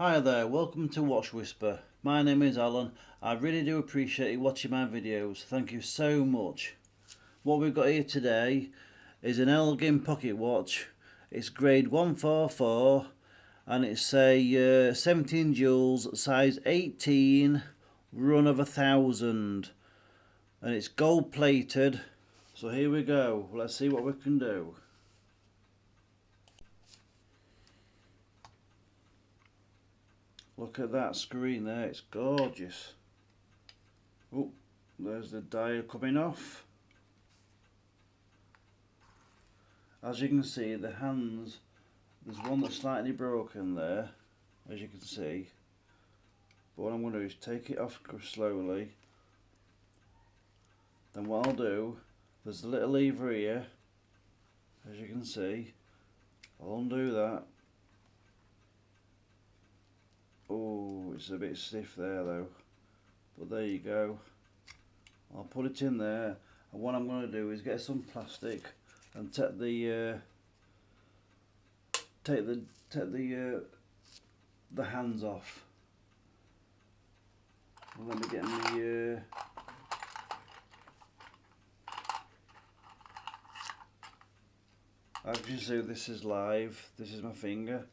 Hi there, welcome to Watch Whisper. My name is Alan. I really do appreciate you watching my videos. Thank you so much. What we've got here today is an Elgin pocket watch. It's grade 144 and it's a 17 joules, size 18, run of 1,000, and it's gold plated. So here we go. Let's see what we can do. Look at that screen there, it's gorgeous. Oh, there's the dial coming off. As you can see, the hands, there's one that's slightly broken there, as you can see. But what I'm going to do is take it off slowly. Then what I'll do, there's the little lever here, as you can see. I'll undo that. Oh, it's a bit stiff there though, but there you go. I'll put it in there, and what I'm going to do is get some plastic and take the hands off. Let me get me as you can see, this is live. This is my finger.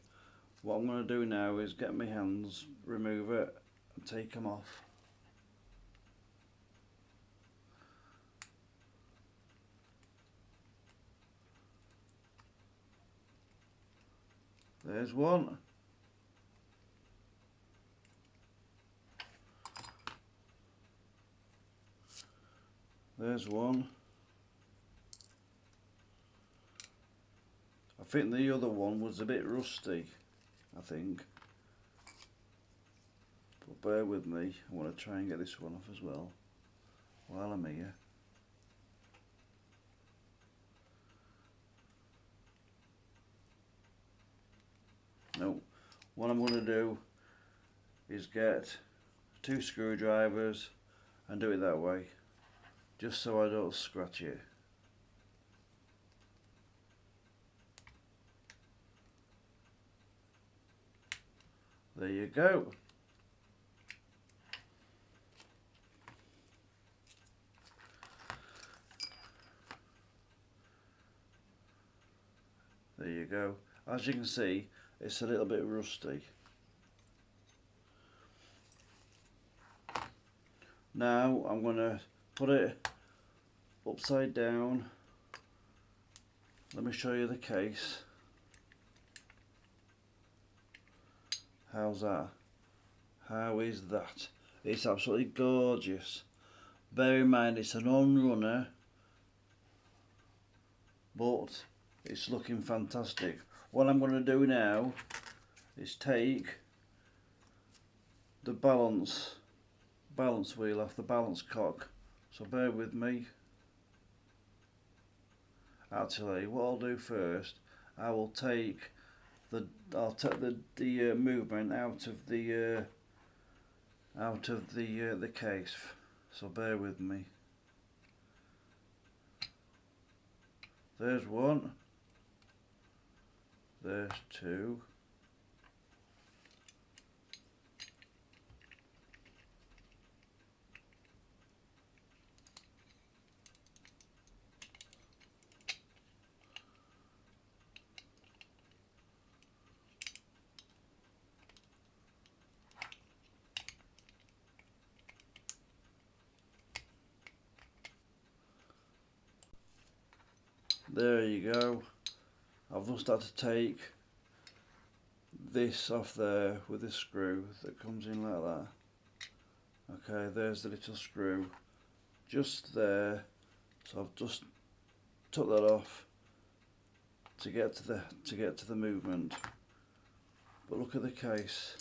What I'm going to do now is get my hands, remove it and take them off. There's one. There's one. I think the other one was a bit rusty, I think. But bear with me, I want to try and get this one off as well while I'm here. No, what I'm going to do is get 2 screwdrivers and do it that way, just so I don't scratch it. There you go. There you go. As you can see, it's a little bit rusty. Now I'm going to put it upside down. Let me show you the case. How's that? How is that? It's absolutely gorgeous. Bear in mind it's an on-runner, but it's looking fantastic. What I'm going to do now is take the balance wheel off the balance cock. So bear with me. Actually, what I'll do first, I will take the movement out of the case. So bear with me. There's one. There's two. There you go. I've just had to take this off there with the screw that comes in like that. Okay, there's the little screw just there. So I've just took that off to get to the movement. But look at the case.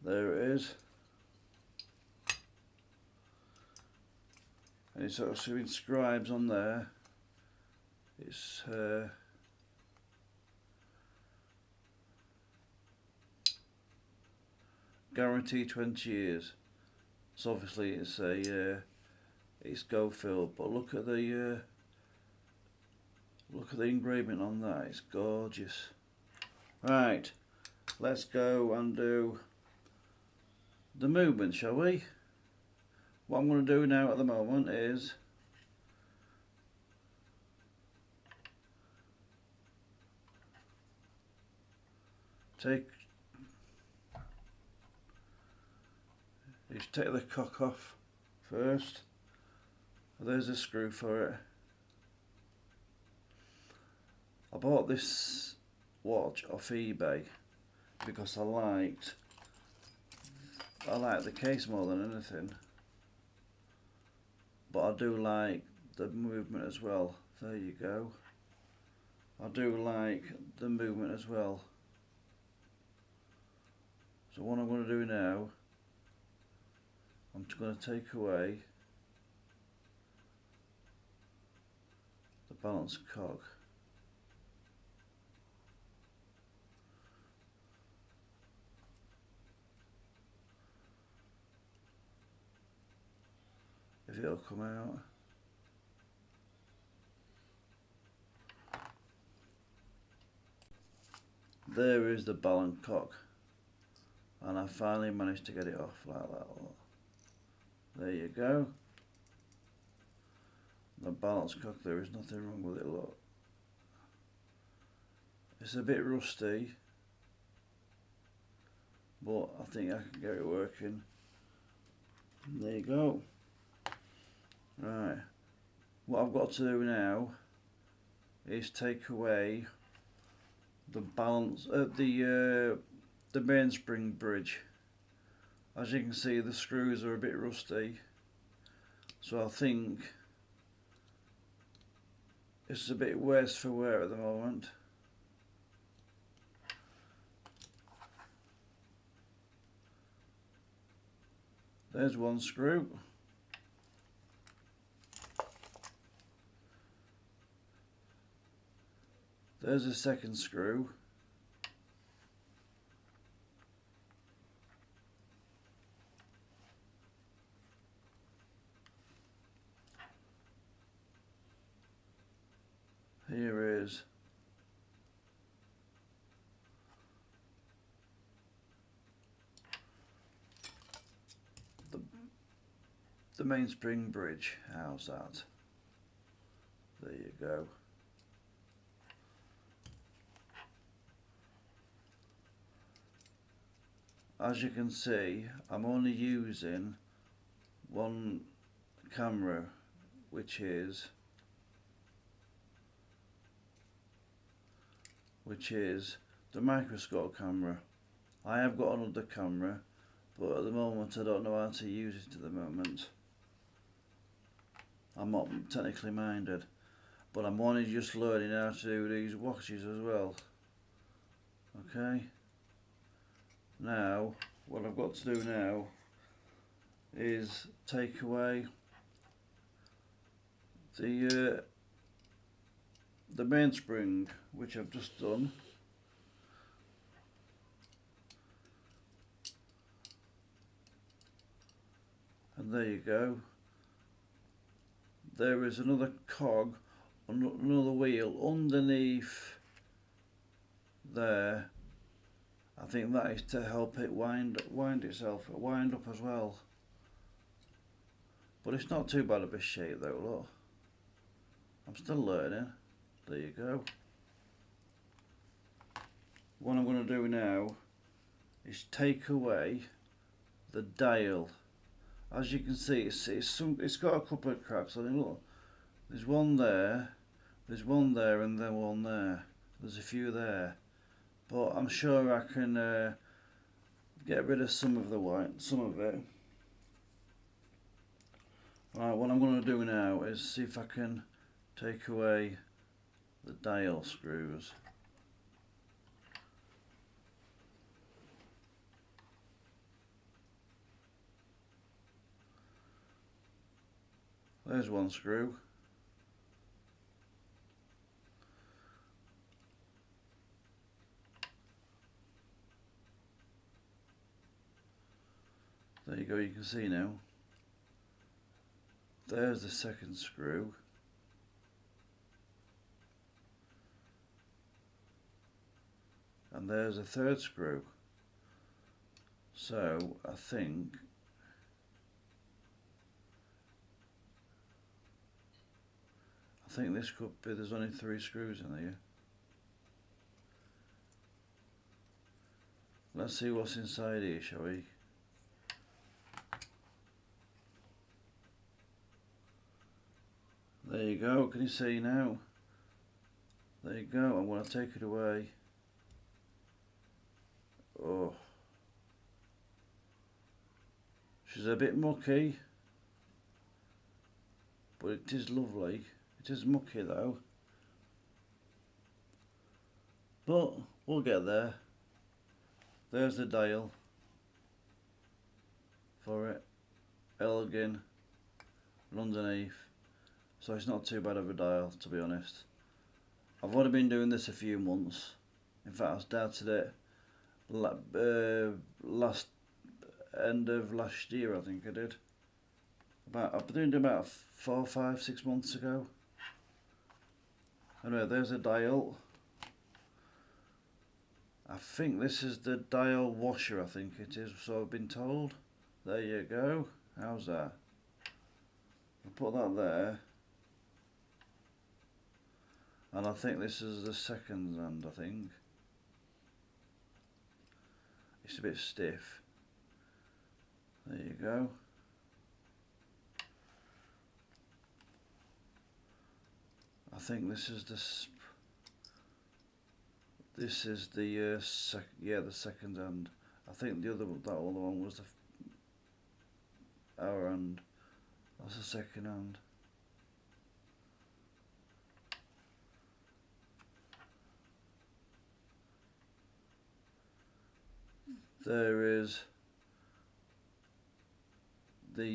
There it is. And it's sort of inscribes on there. It's guaranteed 20 years. So obviously it's go filled. But look at the engraving on that. It's gorgeous. Right, let's go and do the movement, shall we? What I'm going to do now at the moment is take the cock off first. There's a screw for it. I bought this watch off eBay because I liked the case more than anything, but I do like the movement as well. There you go. I do like the movement as well. So what I'm going to do now, I'm just going to take away the balance cog. If it'll come out. There is the balance cock, and I finally managed to get it off like that. There you go. The balance cock, there is nothing wrong with it, look. It's a bit rusty, but I think I can get it working. There you go. Right, what I've got to do now is take away the balance the mainspring bridge. As you can see, the screws are a bit rusty, so I think it's a bit worse for wear at the moment. There's one screw. There's a second screw. Here is the mainspring bridge. How's that? There you go. As you can see, I'm only using one camera, which is the microscope camera. I have got another camera, but at the moment I don't know how to use it at the moment. I'm not technically minded, but I'm only just learning how to do these watches as well. Okay. Now, what I've got to do now is take away the mainspring, which I've just done. And there you go. There is another cog, another wheel underneath there. I think that is to help it wind up as well. But it's not too bad of a shape though, look. I'm still learning. There you go. What I'm going to do now is take away the dial. As you can see, it's got a couple of cracks on it. Look, there's one there, and then one there. There's a few there, but I'm sure I can get rid of some of it. Right, what I'm going to do now is see if I can take away the dial screws. There's one screw. There you go, you can see now. There's the second screw. and there's a third screw. So I think this could be, there's only 3 screws in here. Let's see what's inside here, shall we? There you go, can you see now? There you go, I'm going to take it away. Oh, she's a bit mucky, but it is lovely. It is mucky though, but we'll get there. There's the dial for it, Elgin, and underneath, so it's not too bad of a dial, to be honest. I've only been doing this a few months. In fact, I started it last end of last year, I think I did. I've been doing it about 4, 5, 6 months ago. Anyway, there's a dial. I think this is the dial washer, I think it is, so I've been told. There you go. How's that? I'll put that there. And I think this is the second hand, I think. It's a bit stiff. There you go. I think this is the the second hand. I think that other one was our hand. That's the second hand. There is the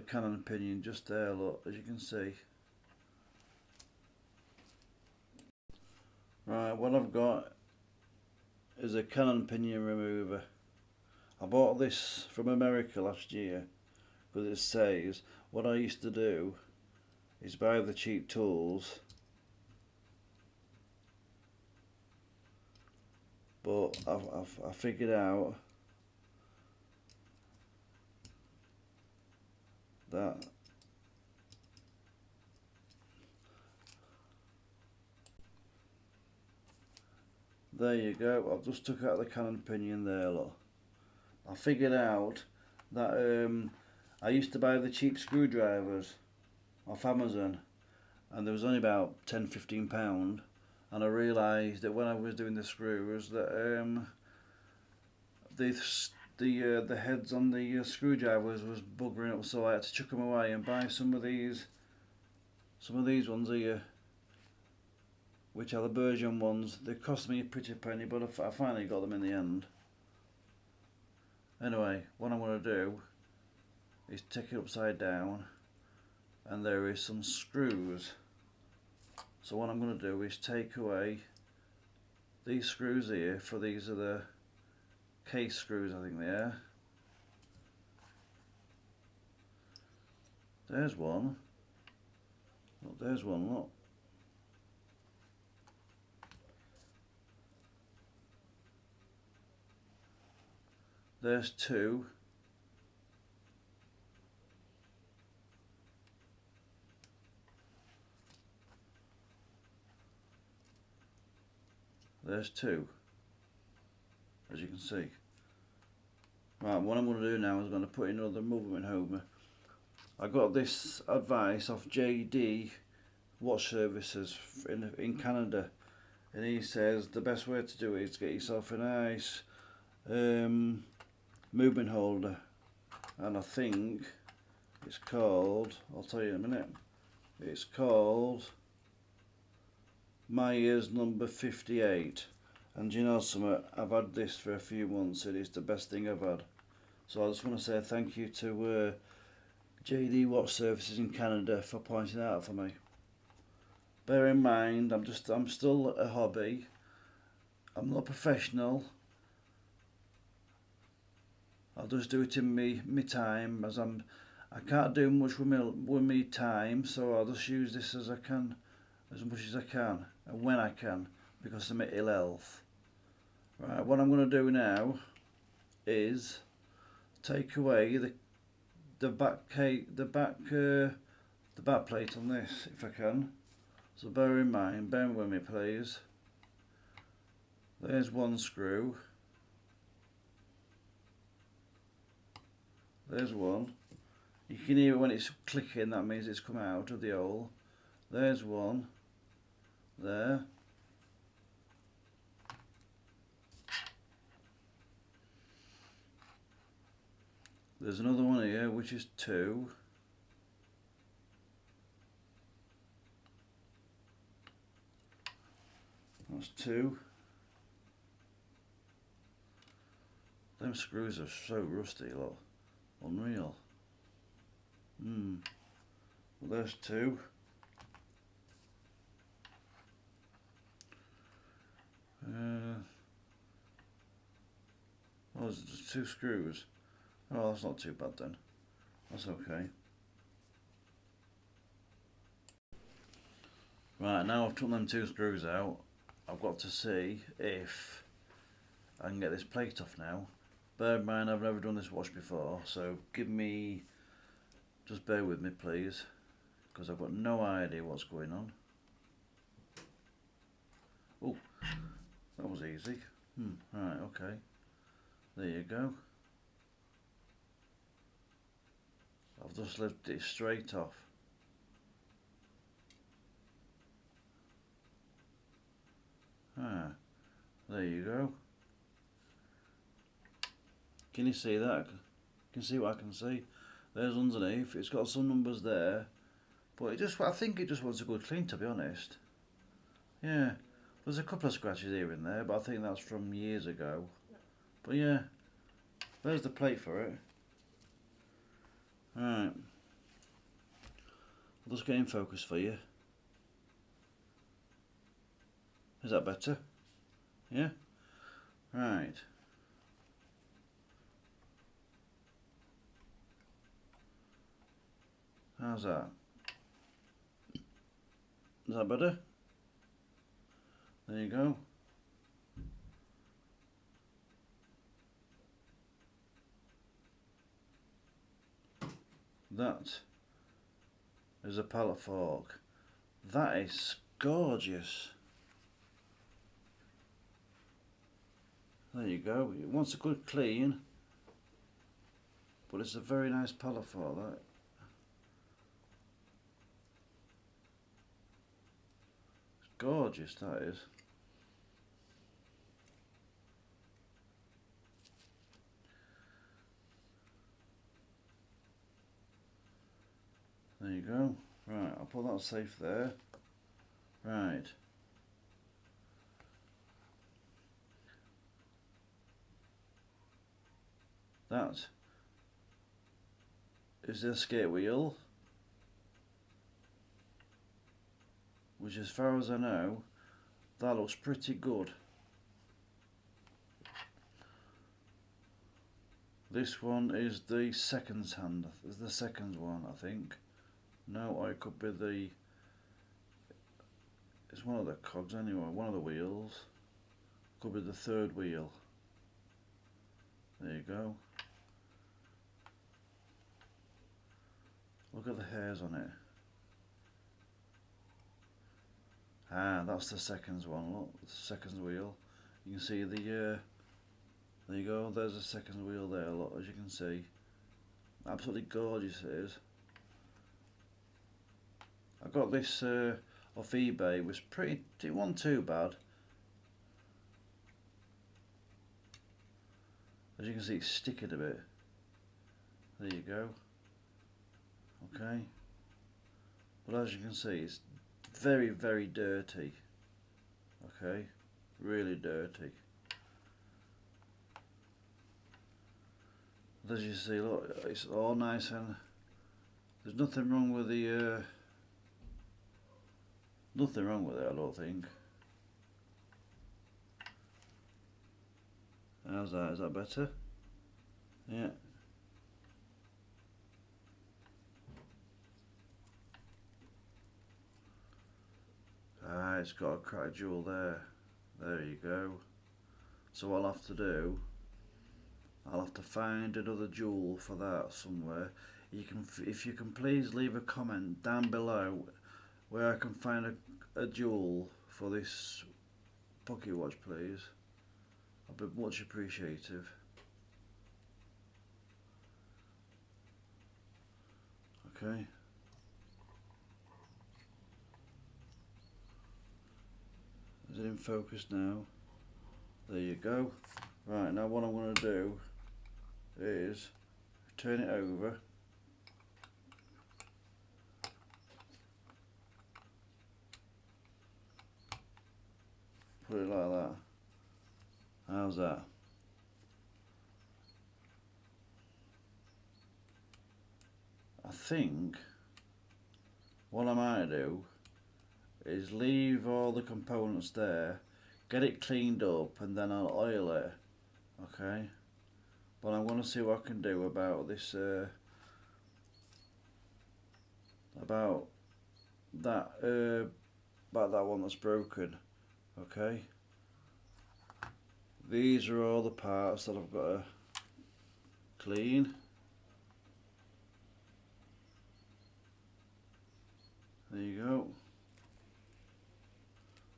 cannon pinion just there, look, as you can see. Right, what I've got is a cannon pinion remover. I bought this from America last year because it says, what I used to do is buy the cheap tools, but I figured out that there you go. I've just took out the cannon pinion there, look. I figured out that I used to buy the cheap screwdrivers off Amazon, and there was only about £10–15, and I realised that when I was doing the screws that the heads on the screwdrivers was buggering up, so I had to chuck them away and buy some of these ones here, which are the Belgian ones. They cost me a pretty penny, but I finally got them in the end. Anyway, what I'm going to do is take it upside down, and there is some screws. So what I'm going to do is take away these screws here, for these are the case screws, I think they are. There's one. Look, there's one, look. There's 2. There's 2, as you can see. Right, what I'm going to do now is I'm going to put in another movement homer. I got this advice off JD Watch Services in Canada, and he says the best way to do it is to get yourself a nice movement holder, and I think it's called, I'll tell you in a minute, it's called Myers number 58, and you know something, I've had this for a few months and it's the best thing I've had. So I just want to say thank you to JD Watch Services in Canada for pointing it out for me. Bear in mind, I'm still a hobby, I'm not professional. I'll just do it in me time, as I can't do much with me time, so I'll just use this as I can as much as I can and when I can, because I'm at ill health. Right, what I'm going to do now is take away the back plate on this if I can. So bear with me please. There's one screw. There's one. You can hear it when it's clicking, that means it's come out of the hole. There's one. There. There's another one here, which is 2. That's 2. Them screws are so rusty, look. Unreal. Well, there's 2. Oh, there's 2 screws. Oh, that's not too bad then. That's okay. Right, now I've took them 2 screws out, I've got to see if I can get this plate off now. Bear in mind I've never done this watch before, so just bear with me please, because I've got no idea what's going on. Oh, that was easy. Right, okay. There you go. I've just lifted it straight off. There you go. Can you see that? Can you see what I can see? There's underneath. It's got some numbers there, but I think it just wants a good clean, to be honest. Yeah, there's a couple of scratches here and there, but I think that's from years ago. But yeah, there's the plate for it. Right, I'll just get in focus for you. Is that better? Yeah? Right. How's that? Is that better? There you go. That is a pallet fork. That is gorgeous. There you go. It wants a good clean, but it's a very nice pallet fork, that. It's gorgeous, that is. There you go. Right, I'll put that safe there. Right. That is the skate wheel, which as far as I know, that looks pretty good. This one is the second hand, is the second one I think. No, or it could be it's one of the cogs anyway, one of the wheels. Could be the third wheel. There you go. Look at the hairs on it. That's the second one, look, the second wheel. You can see there you go, there's the second wheel there, look, as you can see. Absolutely gorgeous it is. I got this off eBay, it wasn't too bad. As you can see, it's sticking a bit. There you go. Okay. But as you can see, it's very, very dirty. Okay. Really dirty. But as you see, look, it's all nice and there's nothing wrong with the nothing wrong with it, I don't think. How's that? Is that better? Yeah. It's got a cracked jewel there. There you go. So what I'll have to do, I'll have to find another jewel for that somewhere. If you can please leave a comment down below where I can find a jewel for this pocket watch, please. I'd be much appreciative. Okay. Is it in focus now? There you go. Right, now what I'm going to do is turn it over. Put it like that. How's that? I think what I might do is leave all the components there, get it cleaned up, and then I'll oil it. Okay, but I'm going to see what I can do about this about that one that's broken. Okay, these are all the parts that I've got to clean. There you go.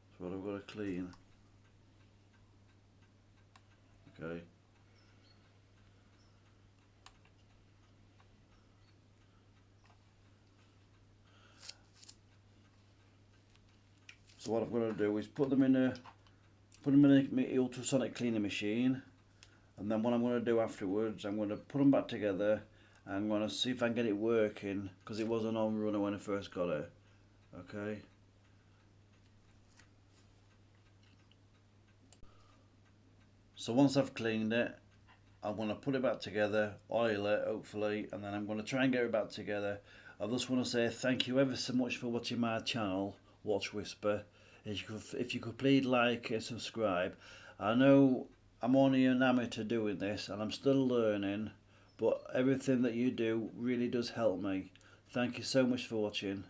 That's what I've got to clean. Okay. So what I'm going to do is put them in a my ultrasonic cleaning machine, and then what I'm going to do afterwards, I'm going to put them back together and I'm going to see if I can get it working, because it was an on runner when I first got it. Okay. So once I've cleaned it, I'm going to put it back together, oil it hopefully, and then I'm going to try and get it back together. I just want to say thank you ever so much for watching my channel, Watch Whisper. If you could please like and subscribe. I know I'm only an amateur doing this and I'm still learning, but everything that you do really does help me. Thank you so much for watching.